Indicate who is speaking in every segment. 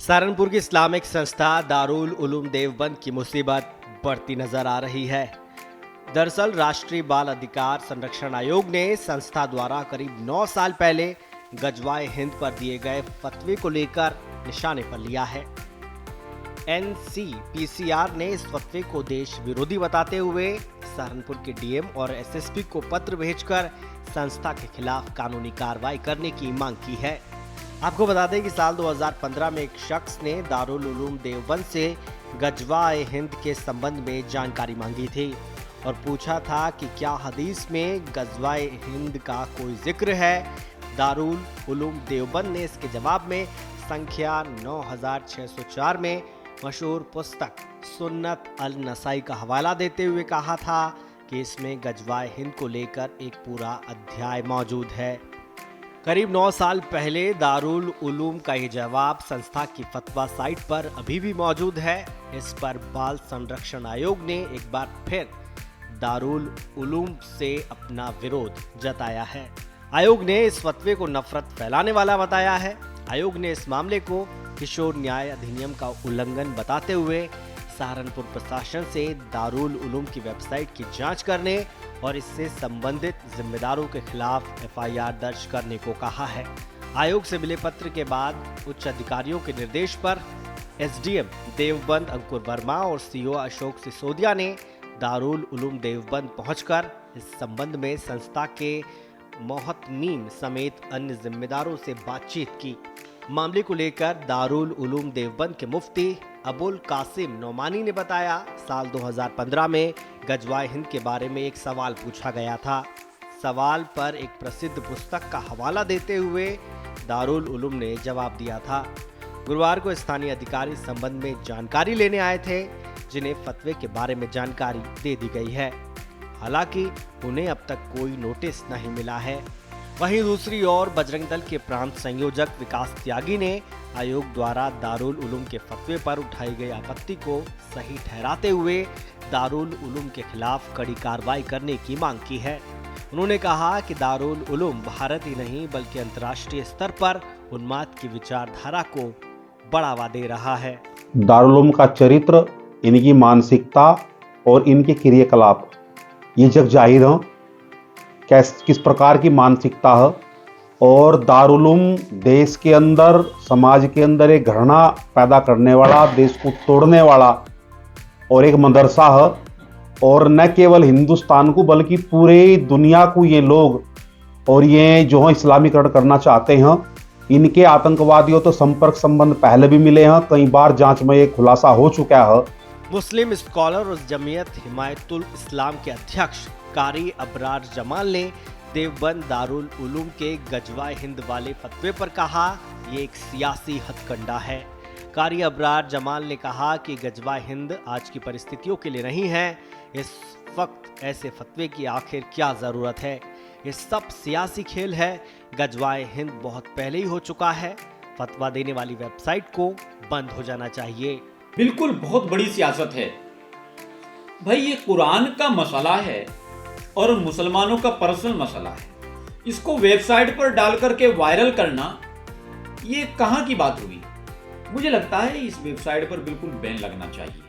Speaker 1: सहारनपुर की इस्लामिक संस्था दारुल उलूम देवबंद की मुसीबत बढ़ती नजर आ रही है। दरअसल राष्ट्रीय बाल अधिकार संरक्षण आयोग ने संस्था द्वारा करीब 9 साल पहले गजवाए हिंद पर दिए गए फतवे को लेकर निशाने पर लिया है। एनसीपीसीआर ने इस फतवे को देश विरोधी बताते हुए सहारनपुर के डीएम और एसएसपी को पत्र भेजकर संस्था के खिलाफ कानूनी कार्रवाई करने की मांग की है। आपको बता दें कि साल 2015 में एक शख्स ने दारुल उलूम देवबंद से गजवाए हिंद के संबंध में जानकारी मांगी थी और पूछा था कि क्या हदीस में गजवाए हिंद का कोई जिक्र है। दारुल उलूम देवबंद ने इसके जवाब में संख्या 9604 में मशहूर पुस्तक सुन्नत अल नसाई का हवाला देते हुए कहा था कि इसमें गजवाए हिंद को लेकर एक पूरा अध्याय मौजूद है। करीब 9 साल पहले दारुल उलूम का ये जवाब संस्था की फतवा साइट पर अभी भी मौजूद है। इस पर बाल संरक्षण आयोग ने एक बार फिर दारुल उलूम से अपना विरोध जताया है। आयोग ने इस फतवे को नफरत फैलाने वाला बताया है। आयोग ने इस मामले को किशोर न्याय अधिनियम का उल्लंघन बताते हुए सहारनपुर प्रशासन से दारुल उलूम की वेबसाइट की जांच करने और इससे संबंधित जिम्मेदारों के खिलाफ एफआईआर दर्ज करने को कहा है। आयोग से मिले पत्र के बाद उच्च अधिकारियों के निर्देश पर एसडीएम देवबंद अंकुर वर्मा और सीओ अशोक सिसोदिया ने दारुल उलूम देवबंद पहुंचकर इस संबंध में संस्था के मोहतमीम समेत अन्य जिम्मेदारों से बातचीत की। मामले को लेकर दारुल उलूम देवबंद के मुफ्ती अबुल कासिम नोमानी ने बताया, साल 2015 में गजवाए हिंद के बारे में एक सवाल पूछा गया था। सवाल पर एक प्रसिद्ध पुस्तक का हवाला देते हुए दारुल उलूम ने जवाब दिया था। गुरुवार को स्थानीय अधिकारी इस संबंध में जानकारी लेने आए थे, जिन्हें फतवे के बारे में जानकारी दे दी गई है। हालांकि उन्हें अब तक कोई नोटिस नहीं मिला है। वहीं दूसरी ओर बजरंग दल के प्रांत संयोजक विकास त्यागी ने आयोग द्वारा दारुल उलूम के फतवे पर उठाई गई आपत्ति को सही ठहराते हुए दारुल उलूम के खिलाफ कड़ी कार्रवाई करने की मांग की है। उन्होंने कहा कि दारुल उलूम भारत ही नहीं बल्कि अंतर्राष्ट्रीय स्तर पर उन्माद की विचारधारा को बढ़ावा दे रहा है।
Speaker 2: दारुल उलूम का चरित्र, इनकी मानसिकता और इनके क्रियाकलाप ये जग जाहिर है, किस प्रकार की मानसिकता है। और दारुल उलूम देश के अंदर, समाज के अंदर एक घृणा पैदा करने वाला, देश को तोड़ने वाला और एक मदरसा है। और न केवल हिंदुस्तान को बल्कि पूरे दुनिया को ये लोग और ये जो है इस्लामीकरण करना चाहते हैं। इनके आतंकवादियों तो संपर्क संबंध पहले भी मिले हैं, कई बार जांच में ये खुलासा हो चुका है।
Speaker 1: मुस्लिम स्कॉलर और जमीयत हिमायतुल इस्लाम के अध्यक्ष कारी अबरार जमाल ने देवबंद दारुल उलूम के गजवाए हिंद वाले फतवे पर कहा, ये एक सियासी हथकंडा है। कारी अबरार जमाल ने कहा कि गजवाए हिंद आज की परिस्थितियों के लिए नहीं है। इस वक्त ऐसे फतवे की आखिर क्या जरूरत है? ये सब सियासी खेल है। गजवाए हिंद बहुत पहले ही हो चुका है। फतवा देने वाली वेबसाइट को बंद हो जाना चाहिए।
Speaker 3: बिल्कुल बहुत बड़ी सियासत है भाई। ये कुरान का मसला है और मुसलमानों का पर्सनल मसला है। इसको वेबसाइट पर डाल करके वायरल करना, ये कहां की बात हुई? मुझे लगता है इस वेबसाइट पर बिल्कुल बैन लगना चाहिए।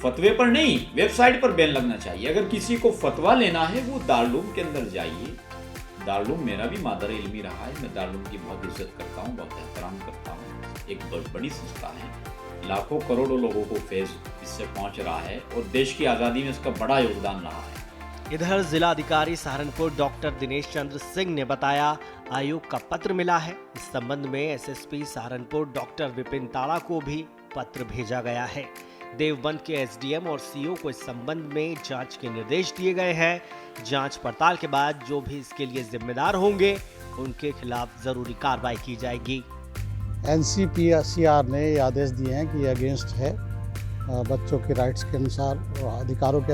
Speaker 3: फतवे पर नहीं, वेबसाइट पर बैन लगना चाहिए। अगर किसी को फतवा लेना है वो दारुल उलूम के अंदर जाइए। दारुल उलूम मेरा भी मादर इल्मी रहा है। मैं दारुल उलूम की बहुत इज्जत करता हूँ, बहुत एहतराम करता हूँ। एक बहुत बड़ी संस्था है, लाखों करोड़ों लोगों को फैज़ इससे पहुंच रहा है और देश की आज़ादी में इसका बड़ा योगदान रहा है।
Speaker 1: इधर जिला अधिकारी सहारनपुर डॉक्टर दिनेश चंद्र सिंह ने बताया, आयोग का पत्र मिला है। इस संबंध में एसएसपी सहारनपुर डॉक्टर विपिन ताड़ा को भी पत्र भेजा गया है। देवबंद के एसडीएम और सीओ को इस संबंध में जांच के निर्देश दिए गए हैं। जांच पड़ताल के बाद जो भी इसके लिए जिम्मेदार होंगे उनके खिलाफ जरूरी कार्रवाई की जाएगी।
Speaker 4: एनसीपीसीआर ने ये आदेश दिए हैं कि ये अगेंस्ट है, बच्चों के राइट्स के अनुसार अधिकारों के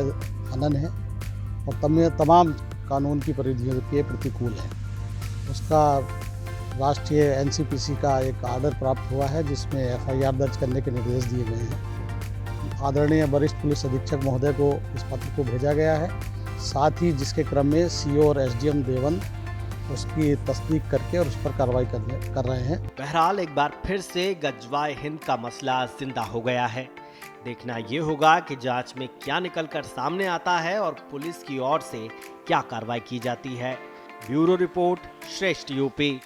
Speaker 4: हनन है और तमाम कानून की परिधियों के प्रतिकूल है। उसका राष्ट्रीय एनसीपीसी का एक आर्डर प्राप्त हुआ है जिसमें एफआईआर दर्ज करने के निर्देश दिए गए हैं। आदरणीय वरिष्ठ पुलिस अधीक्षक महोदय को इस पत्र को भेजा गया है। साथ ही जिसके क्रम में सीओ और एसडीएम देवबंद उसकी तस्दीक करके और उस पर कार्रवाई कर रहे हैं।
Speaker 1: बहरहाल एक बार फिर से गजवाए हिंद का मसला जिंदा हो गया है। देखना ये होगा कि जांच में क्या निकलकर सामने आता है और पुलिस की ओर से क्या कार्रवाई की जाती है। ब्यूरो रिपोर्ट, श्रेष्ठ यूपी।